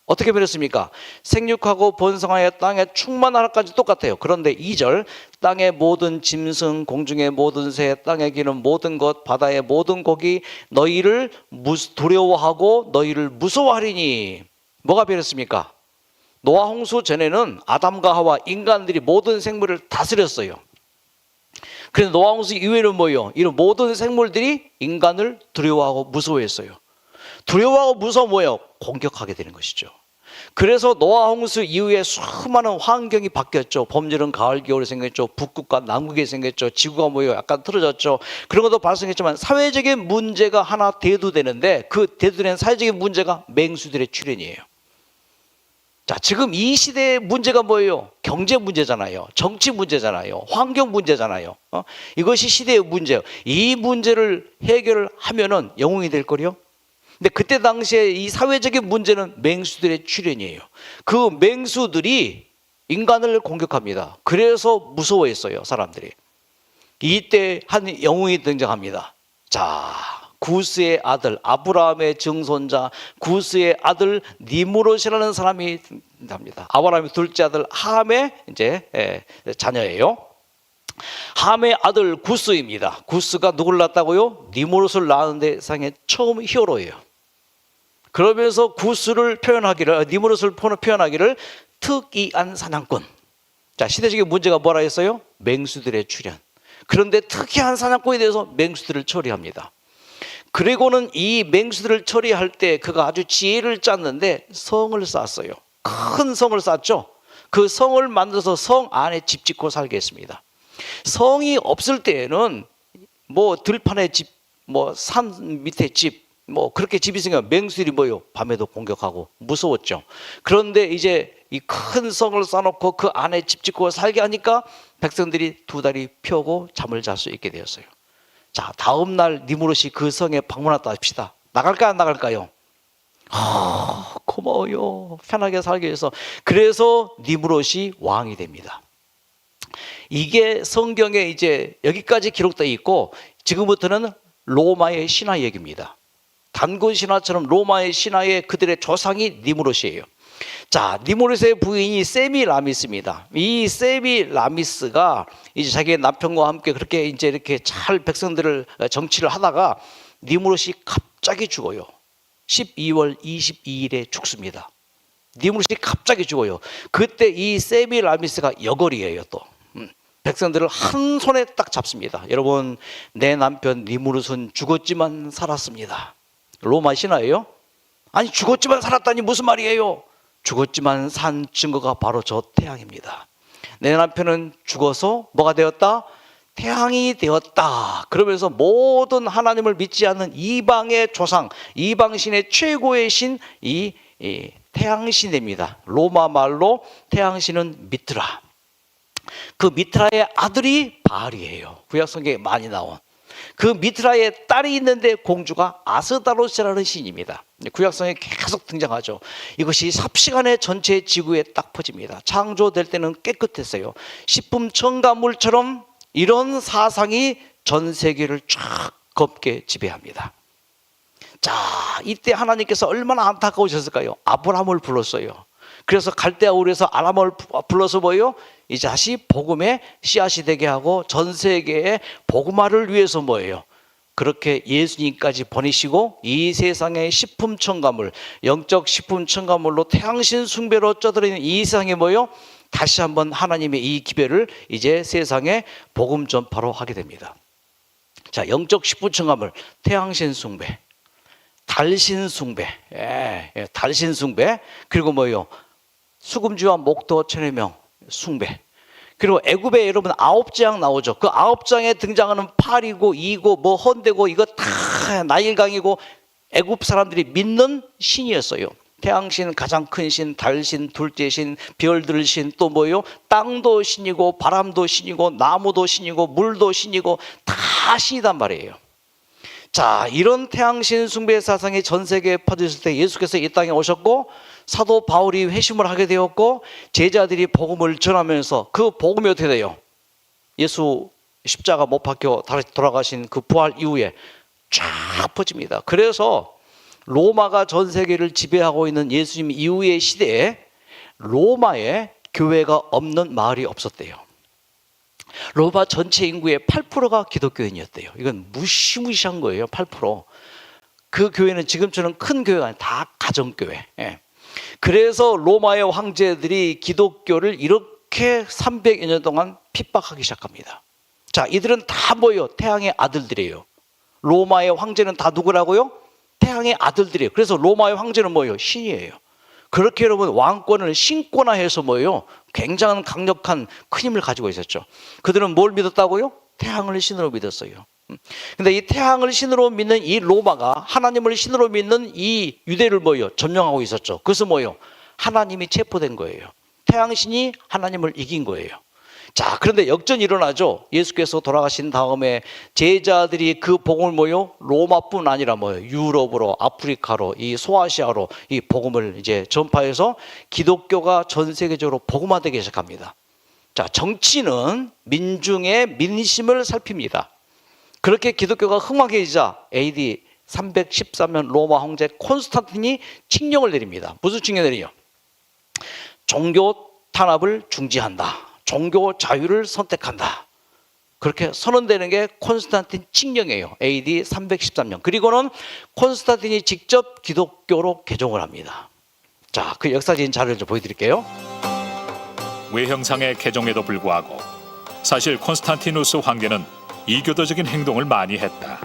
어떻게 변했습니까? 생육하고 번성하여 땅에 충만하라까지 똑같아요. 그런데 2절, 땅의 모든 짐승, 공중의 모든 새, 땅에 기는 모든 것, 바다의 모든 고기, 너희를 두려워하고 너희를 무서워하리니. 뭐가 변했습니까? 노아 홍수 전에는 아담과 하와 인간들이 모든 생물을 다스렸어요. 그래서 노아 홍수 이후에는 뭐예요? 이런 모든 생물들이 인간을 두려워하고 무서워했어요. 두려워하고 무서워 뭐예요? 공격하게 되는 것이죠. 그래서 노아 홍수 이후에 수많은 환경이 바뀌었죠. 봄여름 가을 겨울이 생겼죠. 북극과 남극이 생겼죠. 지구가 뭐예요? 약간 틀어졌죠. 그런 것도 발생했지만 사회적인 문제가 하나 대두되는데 그 대두된 사회적인 문제가 맹수들의 출현이에요. 자, 지금 이 시대의 문제가 뭐예요? 경제 문제잖아요. 정치 문제잖아요. 환경 문제잖아요. 이것이 시대의 문제예요. 이 문제를 해결을 하면은 영웅이 될 거요. 근데 그때 당시에 이 사회적인 문제는 맹수들의 출현이에요. 그 맹수들이 인간을 공격합니다. 그래서 무서워했어요, 사람들이. 이때 한 영웅이 등장합니다. 자, 구스의 아들, 아브라함의 증손자 구스의 아들 니므롯이라는 사람이 등장합니다. 아브라함의 둘째 아들 함의 이제 자녀예요. 함의 아들 구스입니다. 구스가 누굴 낳았다고요? 니므롯을 낳았는데 세상에 처음 히어로예요. 그러면서 구스를 표현하기를, 니므롯을 표현하기를 특이한 사냥꾼. 자, 시대적인 문제가 뭐라 했어요? 맹수들의 출현. 그런데 특이한 사냥꾼에 대해서 맹수들을 처리합니다. 그리고는 이 맹수들을 처리할 때 그가 아주 지혜를 짰는데 성을 쌓았어요. 큰 성을 쌓았죠. 그 성을 만들어서 성 안에 집 짓고 살게 했습니다. 성이 없을 때에는 뭐 들판에 집, 뭐 산 밑에 집, 뭐 그렇게 집이 있으니까 맹수들이 뭐요? 밤에도 공격하고 무서웠죠. 그런데 이제 이 큰 성을 쌓아놓고 그 안에 집 짓고 살게 하니까 백성들이 두 다리 펴고 잠을 잘 수 있게 되었어요. 자, 다음 날 니므롯이 그 성에 방문했다 합시다. 나갈까요, 안 나갈까요? 고마워요. 편하게 살기 위해서. 그래서 니므롯이 왕이 됩니다. 이게 성경에 이제 여기까지 기록되어 있고 지금부터는 로마의 신화 얘기입니다. 단군 신화처럼 로마의 신화의 그들의 조상이 니므롯이에요. 자, 니므롯의 부인이 세미라미스입니다. 이 세미라미스가 이제 자기의 남편과 함께 그렇게 이제 이렇게 잘 백성들을 정치를 하다가 니므롯이 갑자기 죽어요. 12월 22일에 죽습니다. 니므롯이 갑자기 죽어요. 그때 이 세미라미스가 여걸이에요, 또. 백성들을 한 손에 딱 잡습니다. 여러분, 내 남편 니므롯은 죽었지만 살았습니다. 로마 신화예요? 아니, 죽었지만 살았다니 무슨 말이에요? 죽었지만 산 증거가 바로 저 태양입니다. 내 남편은 죽어서 뭐가 되었다? 태양이 되었다. 그러면서 모든 하나님을 믿지 않는 이방의 조상, 이방신의 최고의 신, 이 태양신입니다. 로마 말로 태양신은 미트라. 그 미트라의 아들이 바알이에요. 구약 성경에 많이 나온. 그 미트라의 딸이 있는데 공주가 아스다로스라는 신입니다. 구약성에 계속 등장하죠. 이것이 삽시간에 전체 지구에 딱 퍼집니다. 창조될 때는 깨끗했어요. 식품 첨가물처럼 이런 사상이 전 세계를 쫙 덮게 지배합니다. 자, 이때 하나님께서 얼마나 안타까우셨을까요? 아브라함을 불렀어요. 그래서 갈대아 우르에서 아람을 불러서 뭐예요? 이제 다시 복음의 씨앗이 되게 하고 전 세계의 복음화를 위해서 뭐예요? 그렇게 예수님까지 보내시고 이 세상의 식품 첨가물, 영적 식품 첨가물로 태양신 숭배로 쪄들어있는 이 세상에 뭐예요? 다시 한번 하나님의 이 기별을 이제 세상에 복음 전파로 하게 됩니다. 자, 영적 식품 첨가물, 태양신 숭배, 달신 숭배, 달신 숭배, 그리고 뭐예요? 수금주와 목도 천여명 숭배. 그리고 애굽에 여러분 9장 나오죠. 그 9장에 등장하는 팔이고 이고 뭐 헌대고 이거 다 나일강이고 애굽 사람들이 믿는 신이었어요. 태양신, 가장 큰 신, 달신, 둘째 신, 별들 신, 또 뭐요? 땅도 신이고 바람도 신이고 나무도 신이고 물도 신이고 다 신이단 말이에요. 자, 이런 태양신 숭배 사상이 전 세계에 퍼졌을 때 예수께서 이 땅에 오셨고 사도 바울이 회심을 하게 되었고 제자들이 복음을 전하면서 그 복음이 어떻게 돼요? 예수 십자가 못 박혀 다시 돌아가신 그 부활 이후에 쫙 퍼집니다. 그래서 로마가 전 세계를 지배하고 있는 예수님 이후의 시대에 로마에 교회가 없는 마을이 없었대요. 로마 전체 인구의 8%가 기독교인이었대요. 이건 무시무시한 거예요. 8%. 그 교회는 지금처럼 큰 교회가 아니라 다 가정교회. 그래서 로마의 황제들이 기독교를 이렇게 300여 년 동안 핍박하기 시작합니다. 자, 이들은 다 뭐예요? 태양의 아들들이에요. 로마의 황제는 다 누구라고요? 태양의 아들들이에요. 그래서 로마의 황제는 뭐예요? 신이에요. 그렇게 여러분 왕권을 신고나 해서 뭐예요? 굉장한 강력한 큰 힘을 가지고 있었죠. 그들은 뭘 믿었다고요? 태양을 신으로 믿었어요. 근데 이 태양을 신으로 믿는 이 로마가 하나님을 신으로 믿는 이 유대를 뭐예요? 점령하고 있었죠. 그래서 뭐예요? 하나님이 체포된 거예요. 태양신이 하나님을 이긴 거예요. 자, 그런데 역전이 일어나죠. 예수께서 돌아가신 다음에 제자들이 그 복음을 뭐요? 로마뿐 아니라 뭐요? 유럽으로, 아프리카로, 이 소아시아로 이 복음을 이제 전파해서 기독교가 전 세계적으로 복음화되기 시작합니다. 자, 정치는 민중의 민심을 살핍니다. 그렇게 기독교가 흥황해지자 AD 313년 로마 황제 콘스탄틴이 칙령을 내립니다. 무슨 칙령 내리요? 종교 탄압을 중지한다. 종교 자유를 선택한다. 그렇게 선언되는 게 콘스탄틴 칙령이에요. AD 313년. 그리고는 콘스탄틴이 직접 기독교로 개종을 합니다. 자, 그 역사적인 자료를 좀 보여드릴게요. 외형상의 개종에도 불구하고 사실 콘스탄티누스 황제는 이교도적인 행동을 많이 했다.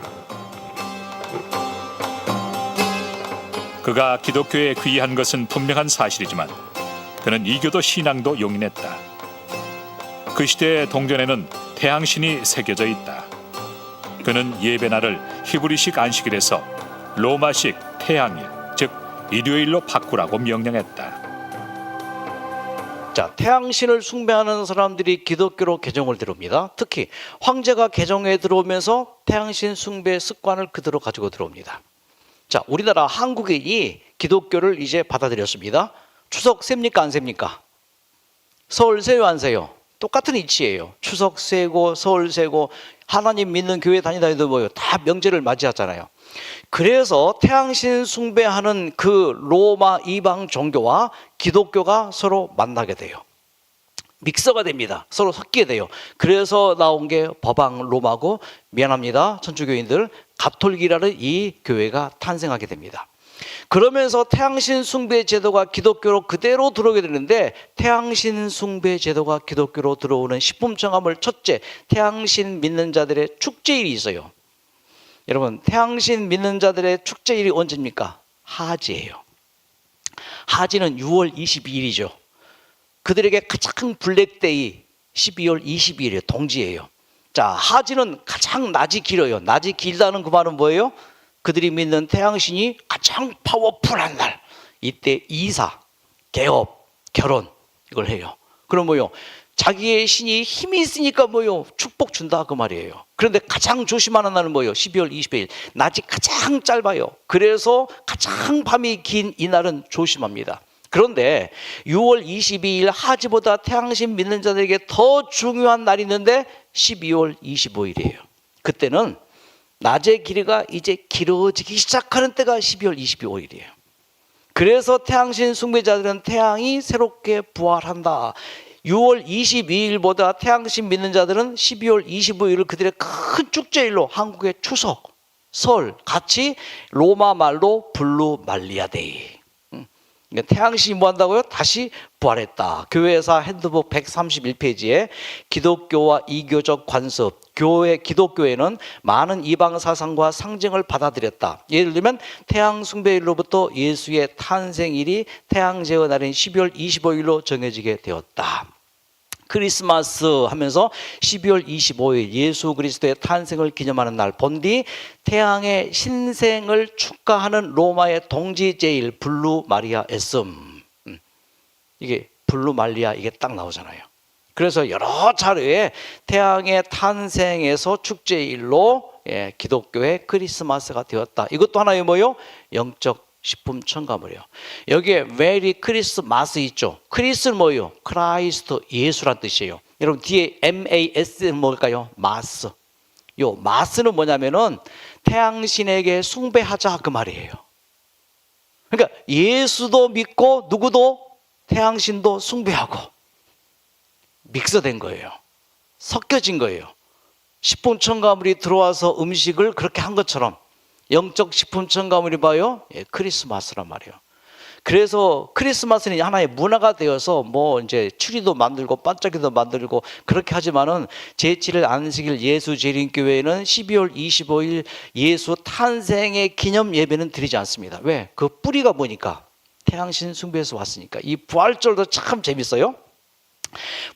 그가 기독교에 귀의한 것은 분명한 사실이지만 그는 이교도 신앙도 용인했다. 그 시대의 동전에는 태양신이 새겨져 있다. 그는 예배날을 히브리식 안식일에서 로마식 태양일, 즉 일요일로 바꾸라고 명령했다. 자, 태양신을 숭배하는 사람들이 기독교로 개종을 들어옵니다. 특히 황제가 개종에 들어오면서 태양신 숭배 습관을 그대로 가지고 들어옵니다. 자, 우리나라 한국인이 기독교를 이제 받아들였습니다. 추석 셉니까 안 셉니까? 설 세요 안 세요? 똑같은 이치예요. 추석 세고 설 세고 하나님 믿는 교회 다니다 해도 뭐예요? 다 명절을 맞이하잖아요. 그래서 태양신 숭배하는 그 로마 이방 종교와 기독교가 서로 만나게 돼요. 믹서가 됩니다. 서로 섞이게 돼요. 그래서 나온 게 법왕 로마고, 미안합니다 천주교인들, 가톨릭이라는 이 교회가 탄생하게 됩니다. 그러면서 태양신 숭배 제도가 기독교로 그대로 들어오게 되는데, 태양신 숭배 제도가 기독교로 들어오는 식품청함을 첫째, 태양신 믿는 자들의 축제일이 있어요. 여러분, 태양신 믿는 자들의 축제일이 언제입니까? 하지예요. 하지는 6월 22일이죠. 그들에게 가장 블랙데이 12월 22일이에요. 동지예요. 자, 하지는 가장 낮이 길어요. 낮이 길다는 그 말은 뭐예요? 그들이 믿는 태양신이 가장 파워풀한 날, 이때 이사, 개업, 결혼 이걸 해요. 그럼 뭐요? 자기의 신이 힘이 있으니까 뭐요? 축복 준다 그 말이에요. 그런데 가장 조심하는 날은 뭐요? 12월 20일. 낮이 가장 짧아요. 그래서 가장 밤이 긴 이 날은 조심합니다. 그런데 6월 22일 하지보다 태양신 믿는 자들에게 더 중요한 날이 있는데 12월 25일이에요. 그때는 낮의 길이가 이제 길어지기 시작하는 때가 12월 25일이에요. 그래서 태양신 숭배자들은 태양이 새롭게 부활한다. 6월 22일보다 태양신 믿는 자들은 12월 25일을 그들의 큰 축제일로, 한국의 추석, 설 같이 로마 말로 블루 말리아데이. 태양신이 뭐 한다고요? 다시 부활했다. 교회사 핸드북 131페이지에 기독교와 이교적 관습, 기독교회는 많은 이방 사상과 상징을 받아들였다. 예를 들면 태양 숭배일로부터 예수의 탄생일이 태양제의 날인 12월 25일로 정해지게 되었다. 크리스마스 하면서 12월 25일 예수 그리스도의 탄생을 기념하는 날, 본디 태양의 신생을 축하하는 로마의 동지제일 블루 마리아 에슴. 이게 블루 말리아 이게 딱 나오잖아요. 그래서 여러 차례에 태양의 탄생에서 축제일로 기독교의 크리스마스가 되었다. 이것도 하나의 뭐요? 영적 식품 첨가물이에요. 여기에 메리 크리스마스 있죠. 크리스는 뭐예요? 크라이스트, 예수란 뜻이에요. 여러분 뒤에 MAS는 뭘까요? 마스. 요 마스는 뭐냐면은 태양신에게 숭배하자 그 말이에요. 그러니까 예수도 믿고 누구도 태양신도 숭배하고 믹서된 거예요. 섞여진 거예요. 식품 첨가물이 들어와서 음식을 그렇게 한 것처럼 영적 식품 첨가물이 봐요. 크리스마스란 말이에요. 그래서 크리스마스는 하나의 문화가 되어서 뭐 이제 추리도 만들고 반짝이도 만들고 그렇게 하지만은 제7일 안식일 예수 재림교회는 12월 25일 예수 탄생의 기념 예배는 드리지 않습니다. 왜? 그 뿌리가 뭐니까? 태양신 숭배에서 왔으니까. 이 부활절도 참 재밌어요.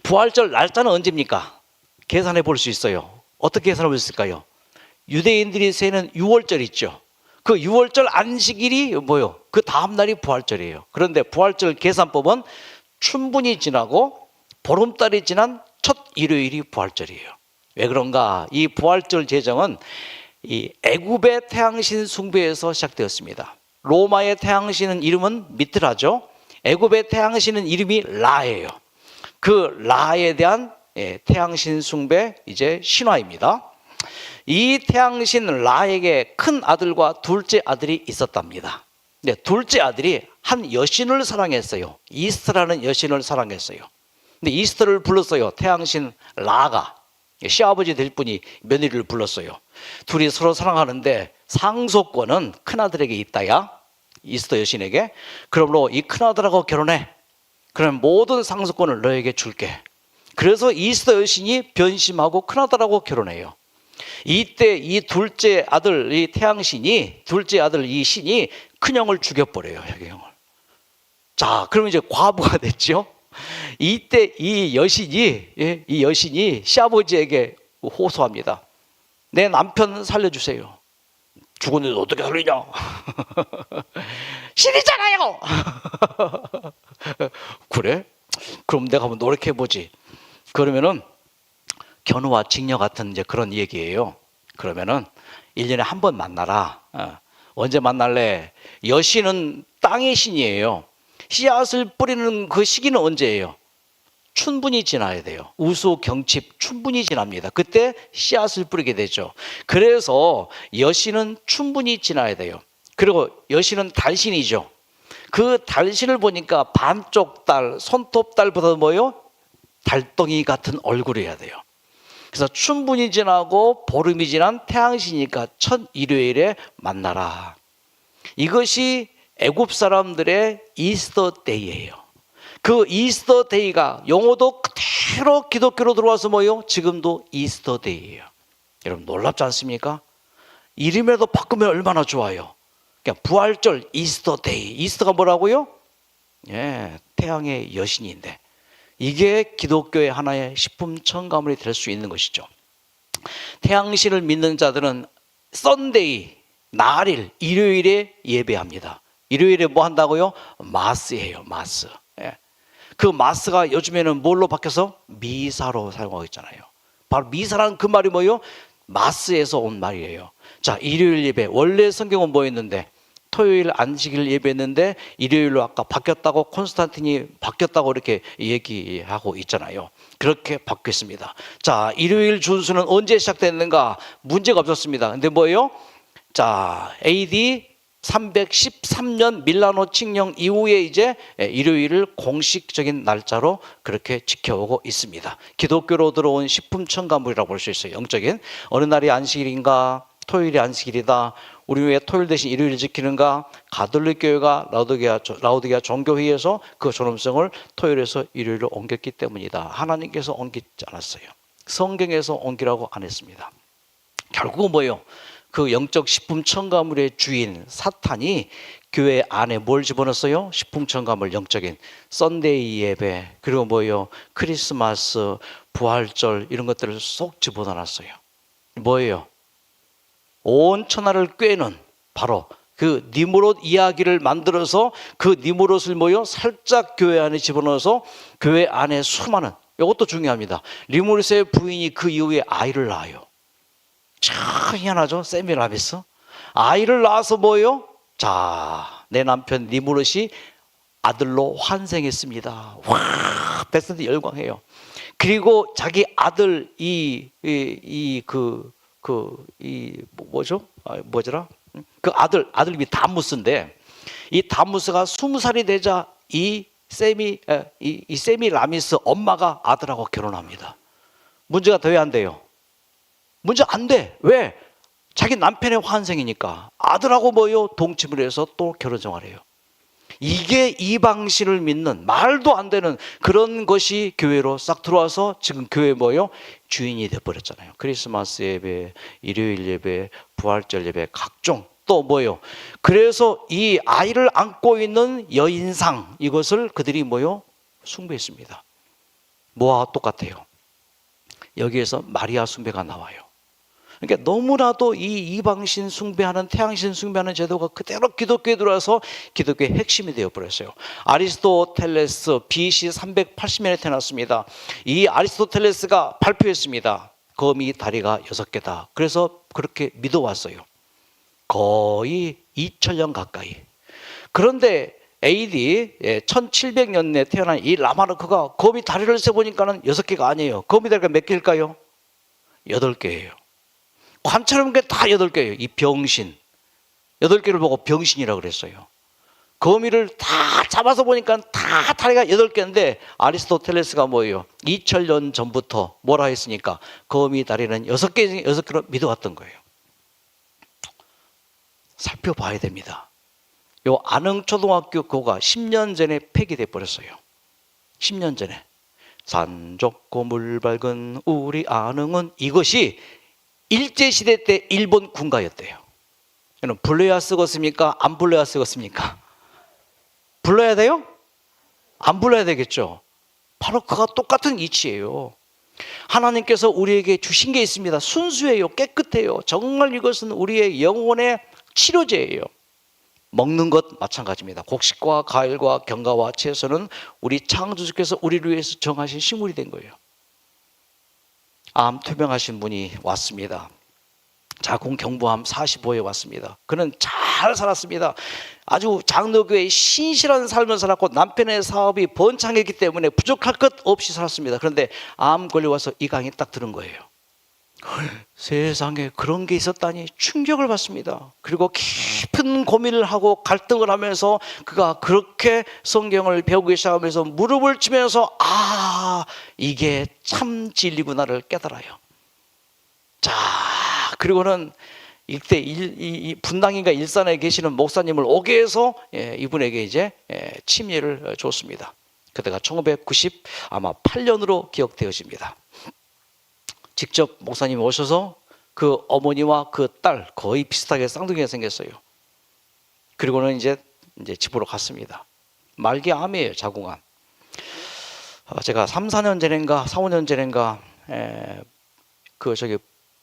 부활절 날짜는 언제입니까? 계산해 볼 수 있어요. 어떻게 계산해 볼 수 있을까요? 유대인들이 세는 6월절 있죠. 그 6월절 안식일이 뭐요? 그 다음 날이 부활절이에요. 그런데 부활절 계산법은 춘분이 지나고 보름달이 지난 첫 일요일이 부활절이에요. 왜 그런가? 이 부활절 제정은 이 애굽의 태양신 숭배에서 시작되었습니다. 로마의 태양신은 이름은 미트라죠. 애굽의 태양신은 이름이 라예요. 그 라에 대한 태양신 숭배 이제 신화입니다. 이 태양신 라에게 큰 아들과 둘째 아들이 있었답니다. 네, 둘째 아들이 한 여신을 사랑했어요. 이스트라는 여신을 사랑했어요. 근데 이스트를 불렀어요. 태양신 라가 시아버지 될 분이 며느리를 불렀어요. 둘이 서로 사랑하는데 상속권은 큰아들에게 있다야. 이스트 여신에게. 그러므로 이 큰아들하고 결혼해. 그럼 모든 상속권을 너에게 줄게. 그래서 이스트 여신이 변심하고 큰아들하고 결혼해요. 이때 이 둘째 아들 이 태양신이 둘째 아들 이 신이 큰형을 죽여버려요. 혁형을. 자, 그러면 이제 과부가 됐죠. 이때 이 여신이 시아버지에게 호소합니다. 내 남편 살려주세요. 죽었는데 어떻게 살리냐? 신이잖아요. 그래? 그럼 내가 한번 노력해보지. 그러면은 견우와 직녀 같은 이제 그런 얘기예요. 그러면은 1년에 한 번 만나라. 언제 만날래? 여신은 땅의 신이에요. 씨앗을 뿌리는 그 시기는 언제예요? 춘분이 지나야 돼요. 우수, 경칩, 춘분이 지납니다. 그때 씨앗을 뿌리게 되죠. 그래서 여신은 춘분이 지나야 돼요. 그리고 여신은 달신이죠. 그 달신을 보니까 반쪽 달, 손톱 달보다 뭐요? 달덩이 같은 얼굴이어야 돼요. 그래서 춘분이 지나고 보름이 지난 태양신이니까 첫 일요일에 만나라. 이것이 애굽 사람들의 이스터 데이예요. 그 이스터 데이가 용어도 그대로 기독교로 들어와서 뭐예요? 지금도 이스터 데이예요. 여러분 놀랍지 않습니까? 이름이라도 바꾸면 얼마나 좋아요. 그러니까 부활절 이스터 데이. 이스터가 뭐라고요? 예, 태양의 여신인데 이게 기독교의 하나의 식품 첨가물이 될 수 있는 것이죠. 태양신을 믿는 자들은 썬데이, 날일, 일요일에 예배합니다. 일요일에 뭐 한다고요? 마스예요, 마스. 예. 그 마스가 요즘에는 뭘로 바뀌어서 미사로 사용하고 있잖아요. 바로 미사라는 그 말이 뭐예요? 마스에서 온 말이에요. 자, 일요일 예배. 원래 성경은 뭐였는데? 토요일 안식일 예배했는데 일요일로 아까 바뀌었다고 콘스탄틴이 바뀌었다고 이렇게 얘기하고 있잖아요. 그렇게 바뀌었습니다. 자, 일요일 준수는 언제 시작됐는가? 문제가 없었습니다. 근데 뭐예요? 자, AD 313년 밀라노 칙령 이후에 이제 일요일을 공식적인 날짜로 그렇게 지켜오고 있습니다. 기독교로 들어온 식품 첨가물이라고 볼 수 있어요. 영적인. 어느 날이 안식일인가? 토요일이 안식일이다. 우리 왜 토요일 대신 일요일 지키는가? 가톨릭 교회가 라오디게아 종교회의에서 그 존엄성을 토요일에서 일요일로 옮겼기 때문이다. 하나님께서 옮기지 않았어요. 성경에서 옮기라고 안 했습니다. 결국은 뭐예요? 그 영적 식품 첨가물의 주인 사탄이 교회 안에 뭘 집어넣었어요? 식품 첨가물 영적인 썬데이 예배 그리고 뭐예요? 크리스마스, 부활절 이런 것들을 쏙 집어넣었어요. 뭐예요? 온 천하를 꿰는 바로 그 니무롯 이야기를 만들어서 그 니무롯을 뭐요? 살짝 교회 안에 집어넣어서 교회 안에 수많은 이것도 중요합니다. 니무롯의 부인이 그 이후에 아이를 낳아요. 참 희한하죠? 세미라미스 아이를 낳아서 뭐예요? 자, 내 남편 니무롯이 아들로 환생했습니다. 와, 백성들이 열광해요. 그리고 자기 아들 뭐더라? 그 아들 이름이 다무스인데 이 다무스가 20살이 되자 이 세미라미스 엄마가 아들하고 결혼합니다. 문제가 돼 안 돼요? 문제 안 돼. 왜? 자기 남편의 환생이니까 아들하고 뭐요? 동침을 해서 또 결혼 생활해요. 이게 이방신을 믿는 말도 안 되는 그런 것이 교회로 싹 들어와서 지금 교회 뭐요? 주인이 돼버렸잖아요. 크리스마스 예배, 일요일 예배, 부활절 예배 각종 또 뭐요? 그래서 이 아이를 안고 있는 여인상, 이것을 그들이 뭐요? 숭배했습니다. 뭐와 똑같아요? 여기에서 마리아 숭배가 나와요. 그러니까 너무나도 이 이방신 숭배하는, 태양신 숭배하는 제도가 그대로 기독교에 들어와서 기독교의 핵심이 되어버렸어요. 아리스토텔레스 BC 380년에 태어났습니다. 이 아리스토텔레스가 발표했습니다. 거미 다리가 6개다. 그래서 그렇게 믿어왔어요. 거의 2000년 가까이. 그런데 AD 1700년에 태어난 이 라마르크가 거미 다리를 세보니까는 6개가 아니에요. 거미 다리가 몇 개일까요? 8개예요. 관찰하는 게 다 8개예요. 이 병신. 8개를 보고 병신이라고 그랬어요. 거미를 다 잡아서 보니까 다 다리가 8개인데 아리스토텔레스가 뭐예요? 2000년 전부터 뭐라 했으니까 거미 다리는 6개로 믿어왔던 거예요. 살펴봐야 됩니다. 요 안흥초등학교 교가 10년 전에 폐기돼 버렸어요. 10년 전에. 산 좁고 물 밝은 우리 안흥은, 이것이 일제시대 때 일본 군가였대요. 여러분 불러야 쓰겠습니까? 안 불러야 쓰겠습니까? 불러야 돼요? 안 불러야 되겠죠. 바로 그가 똑같은 이치예요. 하나님께서 우리에게 주신 게 있습니다. 순수해요. 깨끗해요. 정말 이것은 우리의 영혼의 치료제예요. 먹는 것 마찬가지입니다. 곡식과 과일과 견과와 채소는 우리 창조주께서 우리를 위해서 정하신 식물이 된 거예요. 암 투병하신 분이 왔습니다. 자궁 경부암 45에 왔습니다. 그는 잘 살았습니다. 아주 장로교회 신실한 삶을 살았고 남편의 사업이 번창했기 때문에 부족할 것 없이 살았습니다. 그런데 암 걸려와서 이 강의 딱 들은 거예요. 세상에 그런 게 있었다니 충격을 받습니다. 그리고 깊은 고민을 하고 갈등을 하면서 그가 그렇게 성경을 배우기 시작하면서 무릎을 치면서 이게 참 진리구나를 깨달아요. 자, 그리고는 이때 이 분당인가 일산에 계시는 목사님을 오게 해서 이분에게 이제 침례를 줬습니다. 그때가 1998년으로 기억되어집니다. 직접 목사님이 오셔서 그 어머니와 그 딸 거의 비슷하게 쌍둥이가 생겼어요. 그리고는 이제 집으로 갔습니다. 말기 암이에요, 자궁암. 제가 3, 4년 전인가 4, 5년 전인가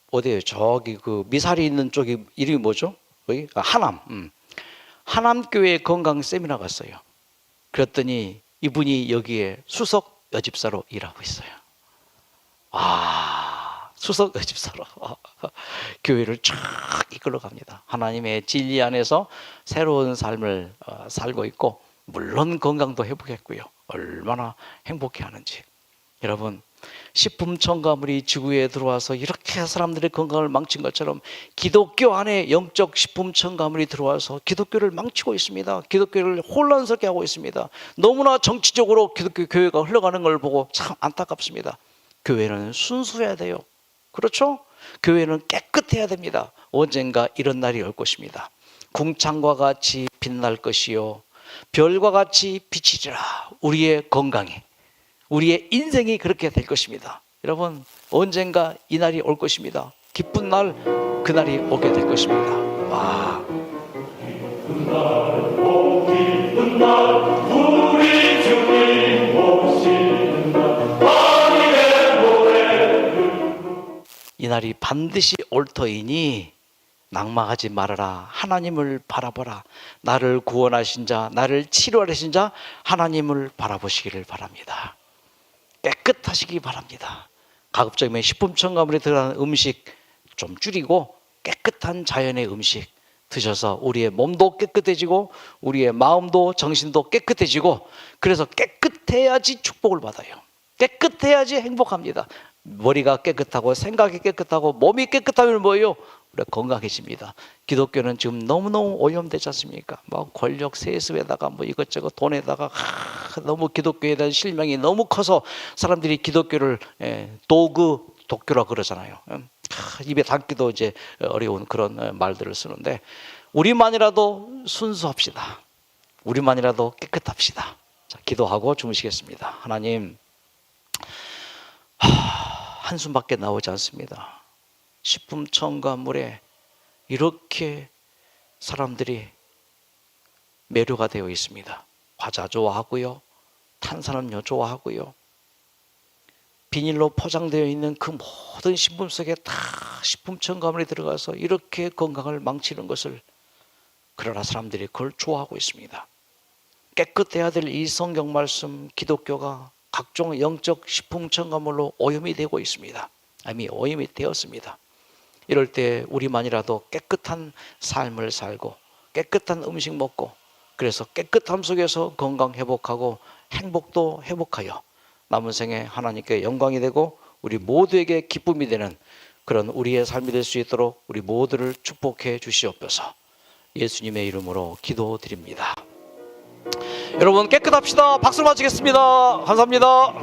어디에요? 저기 그 미사리 있는 쪽이 이름이 뭐죠? 거기 하남. 하남교회 건강 세미나 갔어요. 그랬더니 이분이 여기에 수석 여집사로 일하고 있어요. 수석 여집사로 교회를 쫙 이끌어 갑니다. 하나님의 진리 안에서 새로운 삶을 살고 있고, 물론 건강도 회복했고요. 얼마나 행복해하는지. 여러분, 식품 첨가물이 지구에 들어와서 이렇게 사람들의 건강을 망친 것처럼 기독교 안에 영적 식품 첨가물이 들어와서 기독교를 망치고 있습니다. 기독교를 혼란스럽게 하고 있습니다. 너무나 정치적으로 기독교 교회가 흘러가는 걸 보고 참 안타깝습니다. 교회는 순수해야 돼요. 그렇죠? 교회는 깨끗해야 됩니다. 언젠가 이런 날이 올 것입니다. 궁창과 같이 빛날 것이요 별과 같이 비치리라. 우리의 건강이, 우리의 인생이 그렇게 될 것입니다. 여러분, 언젠가 이 날이 올 것입니다. 기쁜 날, 그 날이 오게 될 것입니다. 와. 기쁜 날, 우리 주님 오시는 날, 이 날이 반드시 올 터이니 낙망하지 말아라. 하나님을 바라보라. 나를 구원하신 자, 나를 치료하신 자 하나님을 바라보시기를 바랍니다. 깨끗하시기 바랍니다. 가급적이면 식품 첨가물이 들어가는 음식 좀 줄이고 깨끗한 자연의 음식 드셔서 우리의 몸도 깨끗해지고 우리의 마음도 정신도 깨끗해지고, 그래서 깨끗해야지 축복을 받아요. 깨끗해야지 행복합니다. 머리가 깨끗하고 생각이 깨끗하고 몸이 깨끗하면 뭐예요? 우리가 건강해집니다. 기독교는 지금 너무너무 오염되지 않습니까? 막 권력 세습에다가 뭐 이것저것 돈에다가 너무 기독교에 대한 실망이 너무 커서 사람들이 기독교를 독교라 그러잖아요. 입에 담기도 이제 어려운 그런 말들을 쓰는데, 우리만이라도 순수합시다. 우리만이라도 깨끗합시다. 자, 기도하고 주무시겠습니다. 하나님, 한숨밖에 나오지 않습니다. 식품 첨가물에 이렇게 사람들이 매료가 되어 있습니다. 과자 좋아하고요, 탄산음료 좋아하고요, 비닐로 포장되어 있는 그 모든 신품 속에 다 식품 첨가물이 들어가서 이렇게 건강을 망치는 것을, 그러나 사람들이 그걸 좋아하고 있습니다. 깨끗해야 될 이 성경 말씀, 기독교가 각종 영적 식품 첨가물로 오염이 되고 있습니다. 이미 오염이 되었습니다. 이럴 때 우리만이라도 깨끗한 삶을 살고 깨끗한 음식 먹고, 그래서 깨끗함 속에서 건강 회복하고 행복도 회복하여 남은 생에 하나님께 영광이 되고 우리 모두에게 기쁨이 되는 그런 우리의 삶이 될 수 있도록 우리 모두를 축복해 주시옵소서. 예수님의 이름으로 기도드립니다. 여러분 깨끗합시다. 박수를 마치겠습니다. 감사합니다.